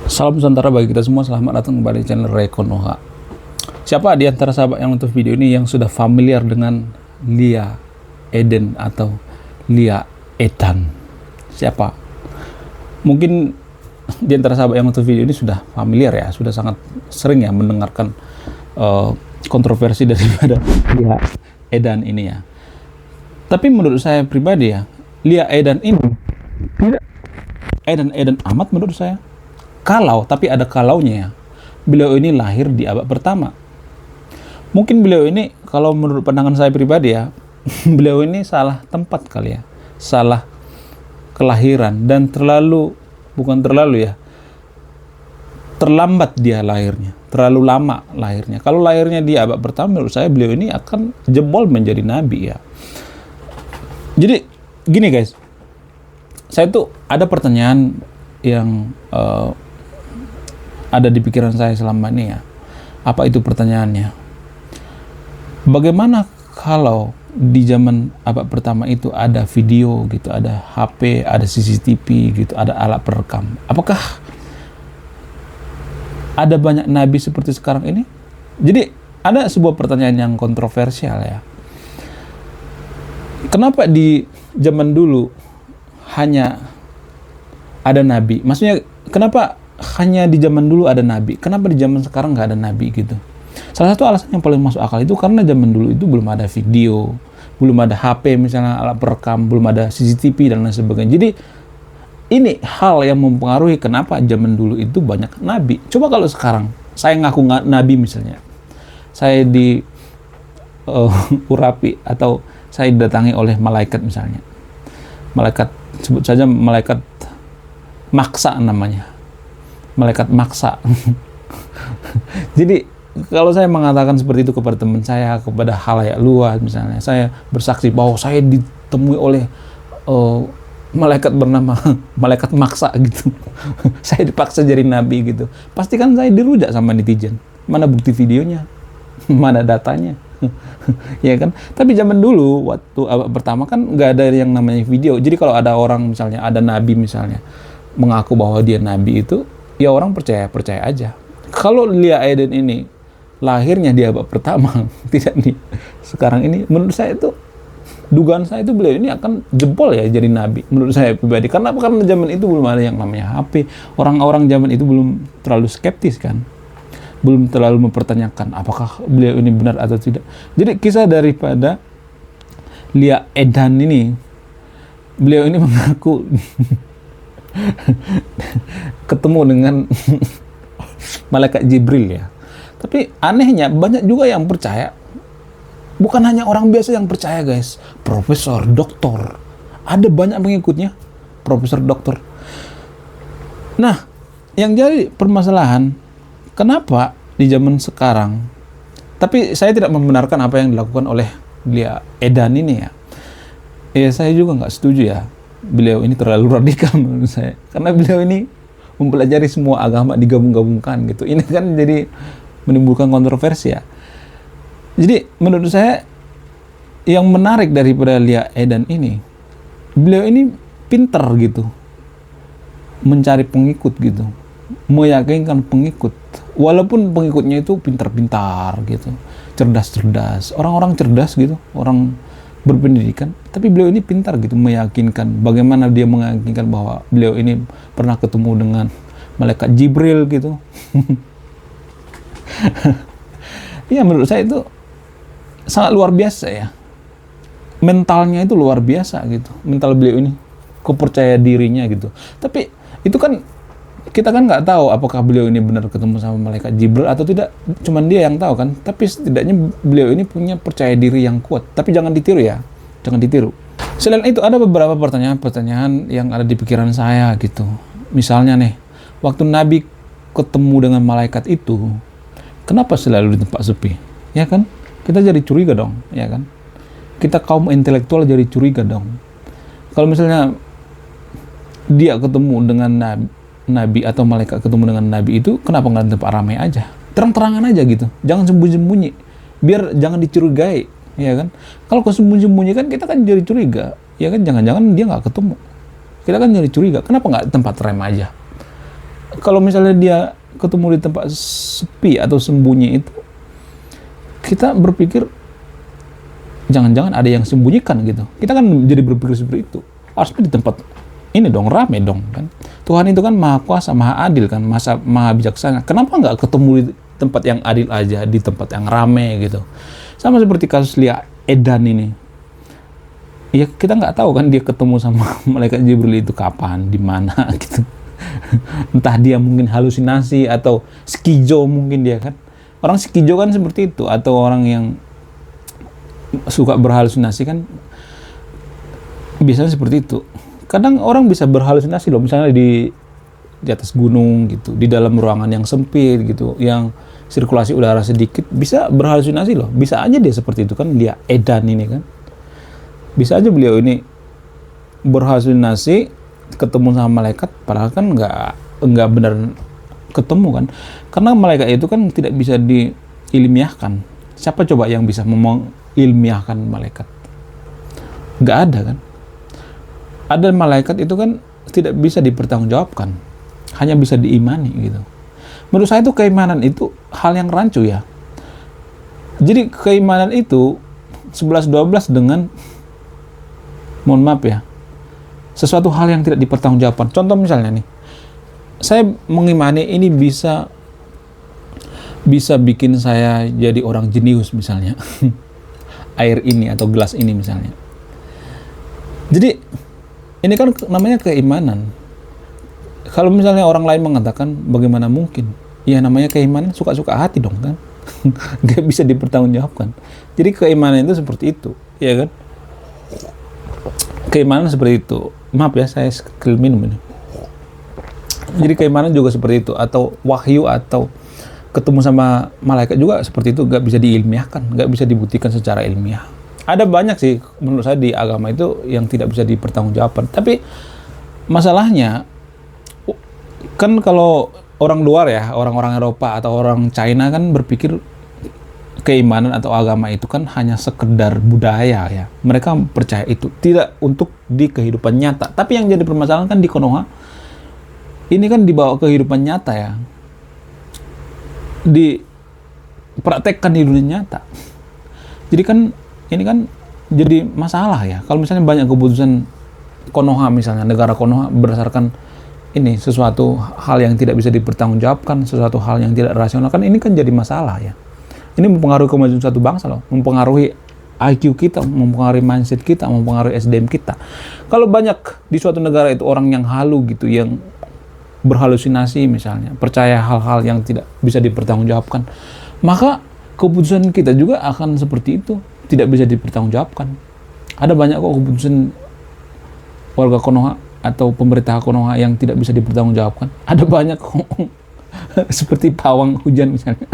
Salam Nusantara bagi kita semua, selamat datang kembali di channel Ray Konoha. Siapa di antara sahabat yang nonton video ini yang sudah familiar dengan Lia Eden atau Lia Edan? Siapa? Mungkin di antara sahabat yang nonton video ini sudah familiar ya, sudah sangat sering ya mendengarkan kontroversi daripada Lia Edan ini ya. Tapi menurut saya pribadi ya, Lia Edan ini tidak Edan amat menurut saya. Tapi ada kalaunya ya. Beliau ini lahir di abad pertama. Mungkin beliau ini, kalau menurut pandangan saya pribadi ya, beliau ini salah tempat kali ya. Salah kelahiran dan terlambat dia lahirnya. Terlalu lama lahirnya. Kalau lahirnya di abad pertama, menurut saya beliau ini akan jebol menjadi nabi ya. Jadi gini guys, saya tuh ada pertanyaan yang ada di pikiran saya selama ini ya. Apa itu pertanyaannya? Bagaimana kalau di zaman abad pertama itu ada video gitu, ada HP, ada CCTV gitu, ada alat perekam. Apakah ada banyak nabi seperti sekarang ini? Jadi ada sebuah pertanyaan yang kontroversial ya. Kenapa di zaman dulu hanya ada nabi? Maksudnya kenapa hanya di zaman dulu ada nabi? Kenapa di zaman sekarang nggak ada nabi gitu? Salah satu alasan yang paling masuk akal itu karena zaman dulu itu belum ada video, belum ada HP misalnya, alat perekam, belum ada CCTV dan lain sebagainya. Jadi ini hal yang mempengaruhi kenapa zaman dulu itu banyak nabi. Coba kalau sekarang saya ngaku nabi misalnya, saya di urapi atau saya didatangi oleh malaikat misalnya, malaikat, sebut saja malaikat maksa namanya, malaikat maksa. Jadi kalau saya mengatakan seperti itu kepada teman saya, kepada khalayak luas misalnya, saya bersaksi bahwa saya ditemui oleh malaikat bernama malaikat maksa gitu. Saya dipaksa jadi nabi gitu. Pastikan saya dirujak sama netizen. Mana bukti videonya? Mana datanya? Ya kan? Tapi zaman dulu waktu abad pertama kan nggak ada yang namanya video. Jadi kalau ada orang misalnya, ada nabi misalnya mengaku bahwa dia nabi itu, ya orang percaya aja. Kalau Lia Eden ini lahirnya di abad pertama, tidak nih sekarang ini, menurut saya itu, dugaan saya itu beliau ini akan jebol ya jadi nabi, menurut saya pribadi. Karena zaman itu belum ada yang namanya HP. Orang-orang zaman itu belum terlalu skeptis kan, belum terlalu mempertanyakan apakah beliau ini benar atau tidak. Jadi kisah daripada Lia Edan ini, beliau ini mengaku ketemu dengan malaikat Jibril ya. Tapi anehnya banyak juga yang percaya. Bukan hanya orang biasa yang percaya guys, profesor, doktor, ada banyak pengikutnya, profesor, doktor. Nah, yang jadi permasalahan, kenapa di zaman sekarang, tapi saya tidak membenarkan apa yang dilakukan oleh Lia Edan ini ya. Ya saya juga nggak setuju ya, beliau ini terlalu radikal menurut saya. Karena beliau ini mempelajari semua agama digabung-gabungkan gitu. Ini kan jadi menimbulkan kontroversi ya. Jadi menurut saya yang menarik daripada Lia Edan ini, beliau ini pintar gitu, mencari pengikut gitu, meyakinkan pengikut, walaupun pengikutnya itu pintar-pintar gitu, cerdas-cerdas, orang-orang cerdas gitu, orang berpendidikan, tapi beliau ini pintar gitu meyakinkan. Bagaimana dia meyakinkan bahwa beliau ini pernah ketemu dengan malaikat Jibril gitu. Ya menurut saya itu sangat luar biasa ya, mentalnya itu luar biasa gitu, mental beliau ini, kepercayaan dirinya gitu. Tapi itu kan kita kan nggak tahu apakah beliau ini benar ketemu sama malaikat Jibril atau tidak, cuman dia yang tahu kan. Tapi setidaknya beliau ini punya percaya diri yang kuat. Tapi jangan ditiru ya, jangan ditiru. Selain itu ada beberapa pertanyaan-pertanyaan yang ada di pikiran saya gitu. Misalnya nih, waktu Nabi ketemu dengan malaikat itu, kenapa selalu di tempat sepi? Ya kan? Kita jadi curiga dong, ya kan? Kita kaum intelektual jadi curiga dong. Kalau misalnya dia ketemu dengan Nabi atau malaikat ketemu dengan Nabi itu, kenapa nggak di tempat ramai aja? Terang-terangan aja gitu. Jangan sembunyi-sembunyi. Biar jangan dicurigai, ya kan? Kalau sembunyi-sembunyi kan kita kan jadi curiga, ya kan? Jangan-jangan dia nggak ketemu. Kita kan jadi curiga. Kenapa nggak di tempat rem aja? kalau misalnya dia ketemu di tempat sepi atau sembunyi itu, kita berpikir jangan-jangan ada yang sembunyikan gitu. Kita kan jadi berpikir seperti itu. Harusnya di tempat ini dong, rame dong kan. Tuhan itu kan maha kuasa, maha adil kan, maha bijaksana. Kenapa nggak ketemu di tempat yang adil aja, di tempat yang rame gitu. Sama seperti kasus Lia Edan ini. Ya kita nggak tahu kan dia ketemu sama malaikat Jibril itu kapan, di mana gitu. Entah dia mungkin halusinasi atau skizo mungkin dia kan. Orang skizo kan seperti itu, atau orang yang suka berhalusinasi kan biasanya seperti itu. Kadang orang bisa berhalusinasi loh, misalnya di atas gunung gitu, di dalam ruangan yang sempit gitu, yang sirkulasi udara sedikit, bisa berhalusinasi loh. Bisa aja dia seperti itu kan, dia Edan ini kan. Bisa aja beliau ini berhalusinasi ketemu sama malaikat, padahal kan nggak benar ketemu kan. Karena malaikat itu kan tidak bisa diilmiahkan. Siapa coba yang bisa mengilmiahkan malaikat? Nggak ada kan. Ada malaikat itu kan tidak bisa dipertanggungjawabkan, hanya bisa diimani gitu. Menurut saya itu keimanan itu hal yang rancu ya. Jadi keimanan itu 11-12 dengan, mohon maaf ya, sesuatu hal yang tidak dipertanggungjawabkan. Contoh misalnya nih, saya mengimani ini bisa bikin saya jadi orang jenius misalnya. Air ini atau gelas ini misalnya. Jadi ini kan namanya keimanan. Kalau misalnya orang lain mengatakan bagaimana mungkin? Ya namanya keimanan, suka-suka hati dong kan. Gak bisa dipertanggungjawabkan. Jadi keimanan itu seperti itu, ya kan? Keimanan seperti itu. Maaf ya, saya skill minum ini. Jadi keimanan juga seperti itu, atau wahyu, atau ketemu sama malaikat juga seperti itu, gak bisa diilmiahkan, gak bisa dibuktikan secara ilmiah. Ada banyak sih menurut saya di agama itu yang tidak bisa dipertanggungjawabkan. Tapi masalahnya kan kalau orang luar ya, orang-orang Eropa atau orang China kan berpikir keimanan atau agama itu kan hanya sekedar budaya ya. Mereka percaya itu, tidak untuk di kehidupan nyata. Tapi yang jadi permasalahan kan di Konoha, ini kan dibawa kehidupan nyata ya. Dipraktekkan di dunia nyata. Jadi kan ini kan jadi masalah ya. Kalau misalnya banyak keputusan Konoha misalnya, negara Konoha berdasarkan ini sesuatu hal yang tidak bisa dipertanggungjawabkan, sesuatu hal yang tidak rasional, kan ini kan jadi masalah ya. Ini mempengaruhi kemajuan suatu bangsa loh, mempengaruhi IQ kita, mempengaruhi mindset kita, mempengaruhi SDM kita. Kalau banyak di suatu negara itu orang yang halu gitu, yang berhalusinasi misalnya, percaya hal-hal yang tidak bisa dipertanggungjawabkan, maka keputusan kita juga akan seperti itu, tidak bisa dipertanggungjawabkan. Ada banyak kok keputusan warga Konoha atau pemerintah Konoha yang tidak bisa dipertanggungjawabkan. Ada banyak kok. Seperti pawang hujan misalnya.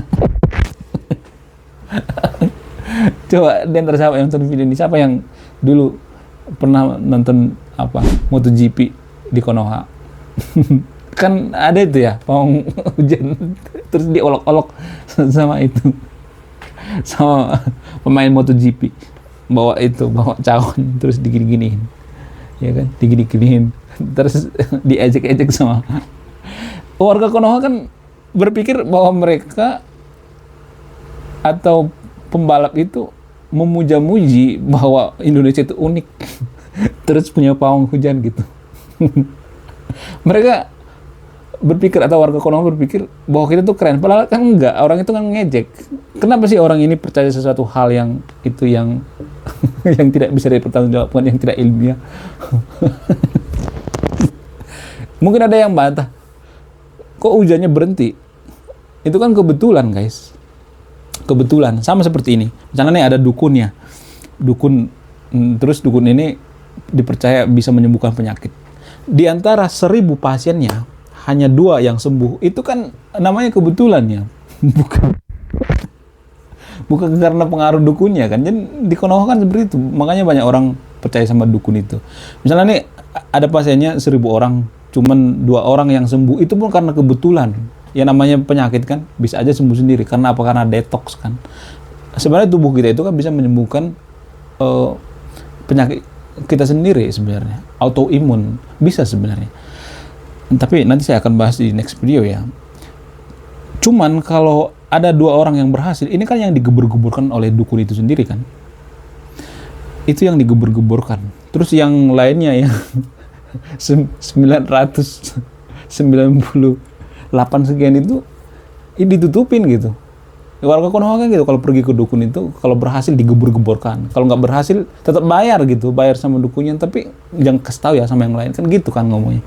Coba di antara siapa yang nonton video ini, siapa yang dulu pernah nonton MotoGP di Konoha? Kan ada itu ya, pawang hujan, terus diolok-olok sama itu, sama pemain MotoGP, bawa cawan, terus digini-giniin, ya kan, digini-giniin, terus diejek-ejek sama warga Konoha. Kan berpikir bahwa mereka atau pembalap itu memuja-muji bahwa Indonesia itu unik, terus punya pawang hujan gitu. Mereka berpikir, atau warga Konoha berpikir bahwa kita tuh keren, padahal kan enggak. Orang itu kan ngejek. Kenapa sih orang ini percaya sesuatu hal yang itu yang yang tidak bisa dipertanggungjawabkan, yang tidak ilmiah? Mungkin ada yang bantah, kok hujannya berhenti? Itu kan kebetulan guys, kebetulan. Sama seperti ini, misalnya nih ada dukunnya, terus dukun ini dipercaya bisa menyembuhkan penyakit. Di antara 1000 pasiennya hanya 2 yang sembuh. Itu kan namanya kebetulan ya, bukan karena pengaruh dukunnya kan. Jadi di Konoha kan seperti itu, makanya banyak orang percaya sama dukun itu. Misalnya nih ada pasiennya 1000 orang, cuman 2 orang yang sembuh, itu pun karena kebetulan. Ya namanya penyakit kan bisa aja sembuh sendiri. Karena apa? Karena detox kan. Sebenarnya tubuh kita itu kan bisa menyembuhkan penyakit kita sendiri sebenarnya. Autoimun bisa sebenarnya. Tapi nanti saya akan bahas di next video ya. Cuman kalau ada 2 orang yang berhasil, ini kan yang digebur-geburkan oleh dukun itu sendiri kan. Itu yang digebur-geburkan. Terus yang lainnya yang 998 sekian itu ini ditutupin gitu. Warga Konoha kan gitu, kalau pergi ke dukun itu, kalau berhasil digebur-geburkan, kalau nggak berhasil tetap bayar gitu, bayar sama dukunnya, tapi jangan kasih tahu ya sama yang lain, kan gitu kan ngomongnya.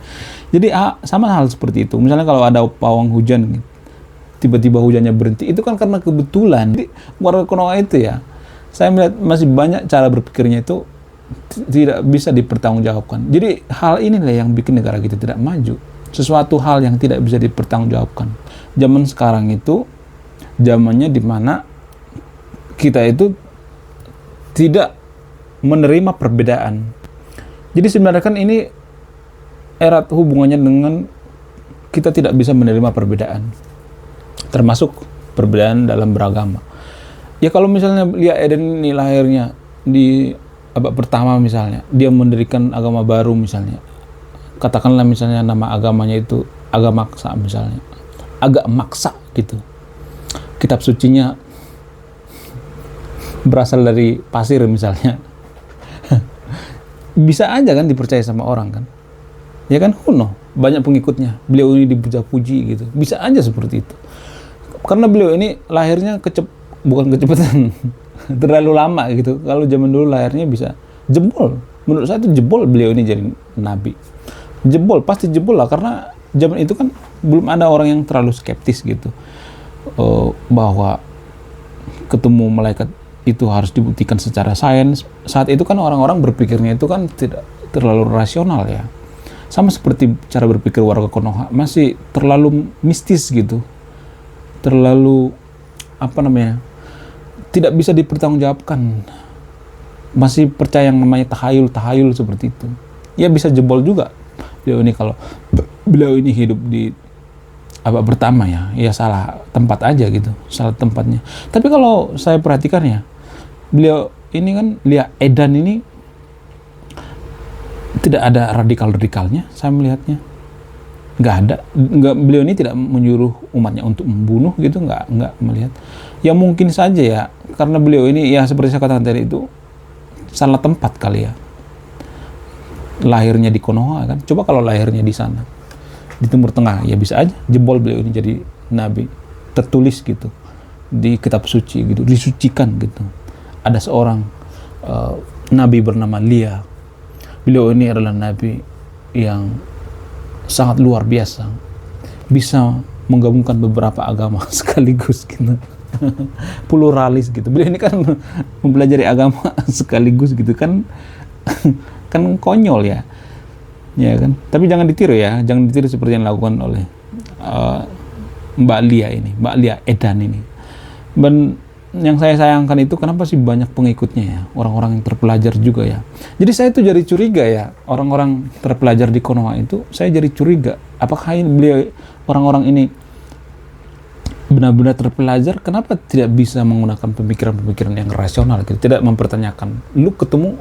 Jadi sama hal seperti itu. Misalnya kalau ada pawang hujan gitu, tiba-tiba hujannya berhenti, itu kan karena kebetulan. Jadi warga Konoha itu ya, saya melihat masih banyak cara berpikirnya itu tidak bisa dipertanggungjawabkan. Jadi hal inilah yang bikin negara kita tidak maju. Sesuatu hal yang tidak bisa dipertanggungjawabkan. Zaman sekarang itu zamannya dimana kita itu tidak menerima perbedaan. Jadi sebenarnya kan ini erat hubungannya dengan kita tidak bisa menerima perbedaan, termasuk perbedaan dalam beragama. Ya kalau misalnya Lia Eden ini lahirnya di abad pertama misalnya, dia mendirikan agama baru misalnya, katakanlah misalnya nama agamanya itu agama maksa misalnya, agak maksa gitu. Kitab sucinya berasal dari pasir misalnya. Bisa aja kan dipercaya sama orang kan. Ya kan kuno, banyak pengikutnya. Beliau ini dipuja-puji gitu. Bisa aja seperti itu. Karena beliau ini lahirnya bukan kecepatan, terlalu lama gitu. Kalau zaman dulu lahirnya bisa jebol. Menurut saya itu jebol beliau ini jadi nabi. Jebol, pasti jebol lah, karena zaman itu kan belum ada orang yang terlalu skeptis gitu. Bahwa ketemu malaikat itu harus dibuktikan secara sains. Saat itu kan orang-orang berpikirnya itu kan tidak terlalu rasional ya. Sama seperti cara berpikir warga Konoha, masih terlalu mistis gitu. Terlalu tidak bisa dipertanggungjawabkan. Masih percaya yang namanya tahayul seperti itu. Ya bisa jebol juga. Beliau ini hidup di abad pertama ya salah tempat aja gitu, salah tempatnya. Tapi kalau saya perhatikan ya, beliau ini kan Lia Edan ini tidak ada radikal-radikalnya, saya melihatnya nggak ada. Beliau ini tidak menyuruh umatnya untuk membunuh gitu, nggak melihat. Ya mungkin saja ya, karena beliau ini ya seperti saya katakan tadi itu salah tempat kali ya. Lahirnya di Konoha kan, coba kalau lahirnya di sana di Timur Tengah, ya bisa aja jebol beliau ini jadi nabi, tertulis gitu di kitab suci gitu, disucikan gitu. Ada seorang nabi bernama Lia. Beliau ini adalah nabi yang sangat luar biasa, bisa menggabungkan beberapa agama sekaligus gitu. Pluralis gitu. Beliau ini kan mempelajari agama sekaligus gitu kan. Kan konyol ya. Ya kan, tapi jangan ditiru ya, jangan ditiru seperti yang dilakukan oleh Mbak Lia Edan ini. Dan yang saya sayangkan itu kenapa sih banyak pengikutnya ya, orang-orang yang terpelajar juga ya. Jadi saya tuh jadi curiga ya, orang-orang terpelajar di Konoha itu, saya jadi curiga, apakah beliau orang-orang ini benar-benar terpelajar, kenapa tidak bisa menggunakan pemikiran-pemikiran yang rasional gitu, tidak mempertanyakan, lu ketemu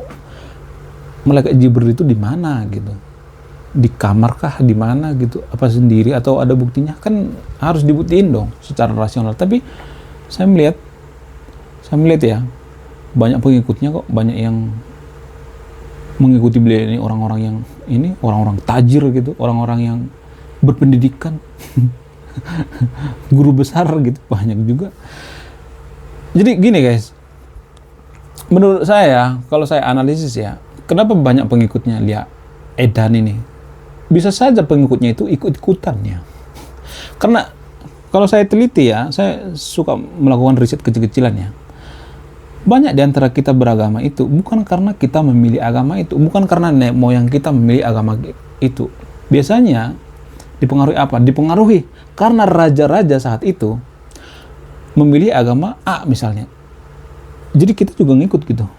malaikat Jibril itu di mana gitu. Di kamar kah, di mana gitu, apa sendiri atau ada buktinya, kan harus dibuktiin dong secara rasional. Tapi saya melihat ya banyak pengikutnya kok, banyak yang mengikuti beliau ini, orang-orang tajir gitu, orang-orang yang berpendidikan, guru besar gitu, banyak juga. Jadi gini guys, menurut saya kalau saya analisis ya, kenapa banyak pengikutnya Lia Edan ini? Bisa saja pengikutnya itu ikut-ikutannya. Karena kalau saya teliti ya, saya suka melakukan riset kecil-kecilan ya. Banyak di antara kita beragama itu bukan karena kita memilih agama itu, bukan karena nenek moyang kita memilih agama itu. Biasanya dipengaruhi apa? Dipengaruhi karena raja-raja saat itu memilih agama A misalnya. Jadi kita juga ngikut gitu.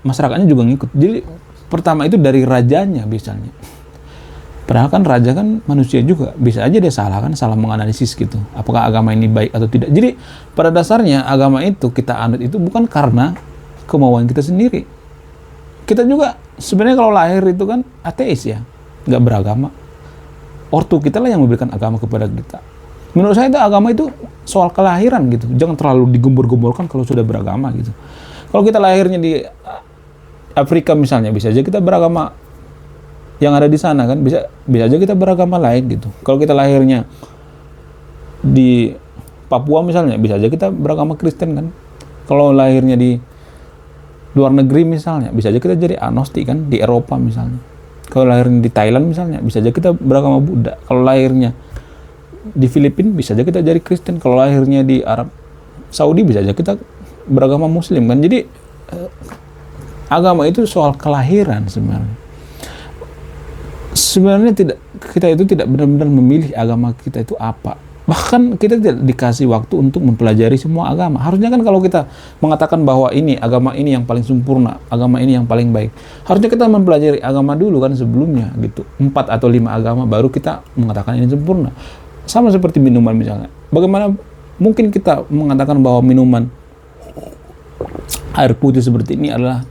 Masyarakatnya juga ngikut. Jadi pertama itu dari rajanya biasanya. Padahal kan raja kan manusia juga, bisa aja dia salah menganalisis gitu, apakah agama ini baik atau tidak. Jadi pada dasarnya agama itu kita anut itu bukan karena kemauan kita sendiri. Kita juga sebenarnya kalau lahir itu kan ateis ya, nggak beragama. ortu kita lah yang memberikan agama kepada kita. Menurut saya itu agama itu soal kelahiran gitu. Jangan terlalu digembur-gemburkan kalau sudah beragama gitu. Kalau kita lahirnya di Afrika misalnya, bisa aja kita beragama yang ada di sana kan, bisa aja kita beragama lain gitu. Kalau kita lahirnya di Papua misalnya, bisa aja kita beragama Kristen kan. Kalau lahirnya di luar negeri misalnya, bisa aja kita jadi agnostik kan, di Eropa misalnya. Kalau lahirnya di Thailand misalnya, bisa aja kita beragama Buddha. Kalau lahirnya di Filipina, bisa aja kita jadi Kristen. Kalau lahirnya di Arab Saudi, bisa aja kita beragama Muslim kan. Jadi agama itu soal kelahiran sebenarnya. Sebenarnya kita itu tidak benar-benar memilih agama kita itu apa. Bahkan kita tidak dikasih waktu untuk mempelajari semua agama. Harusnya kan kalau kita mengatakan bahwa ini agama ini yang paling sempurna, agama ini yang paling baik, harusnya kita mempelajari agama dulu kan sebelumnya gitu. 4 atau 5 agama baru kita mengatakan ini sempurna. Sama seperti minuman misalnya. Bagaimana mungkin kita mengatakan bahwa minuman air putih seperti ini adalah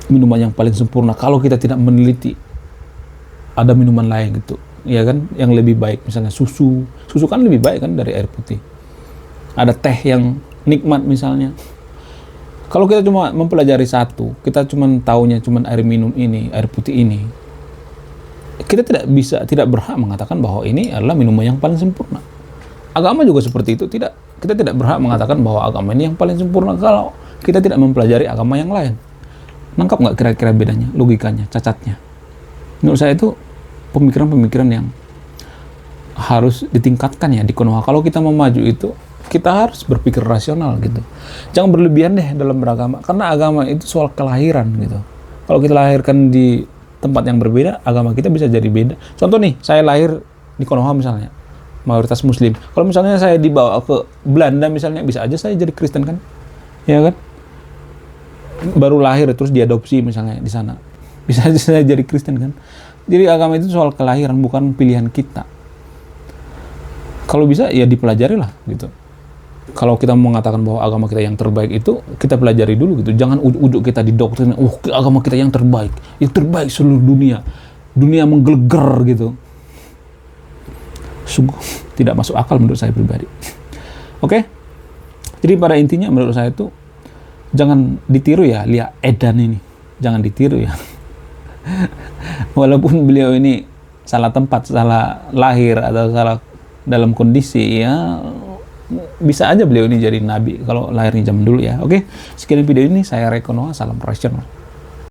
minuman yang paling sempurna kalau kita tidak meneliti ada minuman lain gitu, ya kan, yang lebih baik, misalnya susu kan lebih baik kan dari air putih. Ada teh yang nikmat misalnya. Kalau kita cuma mempelajari satu, kita cuma taunya cuma air minum ini, air putih ini, kita tidak berhak mengatakan bahwa ini adalah minuman yang paling sempurna. Agama juga seperti itu, kita tidak berhak mengatakan bahwa agama ini yang paling sempurna kalau kita tidak mempelajari agama yang lain. Nangkap nggak kira-kira bedanya, logikanya, cacatnya? Menurut saya itu pemikiran-pemikiran yang harus ditingkatkan ya di Konoha. Kalau kita mau maju itu, kita harus berpikir rasional gitu. Jangan berlebihan deh dalam beragama, karena agama itu soal kelahiran gitu. Kalau kita lahirkan di tempat yang berbeda, agama kita bisa jadi beda. Contoh nih, saya lahir di Konoha misalnya, mayoritas Muslim. Kalau misalnya saya dibawa ke Belanda misalnya, bisa aja saya jadi Kristen kan, ya kan? Baru lahir terus diadopsi misalnya di sana, bisa aja saya jadi Kristen kan. Jadi agama itu soal kelahiran, bukan pilihan kita. Kalau bisa ya dipelajari lah gitu. Kalau kita mengatakan bahwa agama kita yang terbaik itu, kita pelajari dulu gitu. Jangan ujuk-ujuk kita didoktrin, agama kita yang terbaik seluruh dunia. Dunia menggeleger gitu. Sungguh tidak masuk akal menurut saya pribadi. Oke? Jadi pada intinya menurut saya itu jangan ditiru ya Lia Edan ini. Jangan ditiru ya. Walaupun beliau ini salah tempat, salah lahir atau salah dalam kondisi ya, bisa aja beliau ini jadi nabi kalau lahirnya zaman dulu ya. Oke, sekian video ini, saya Ray Konoha, salam rasional.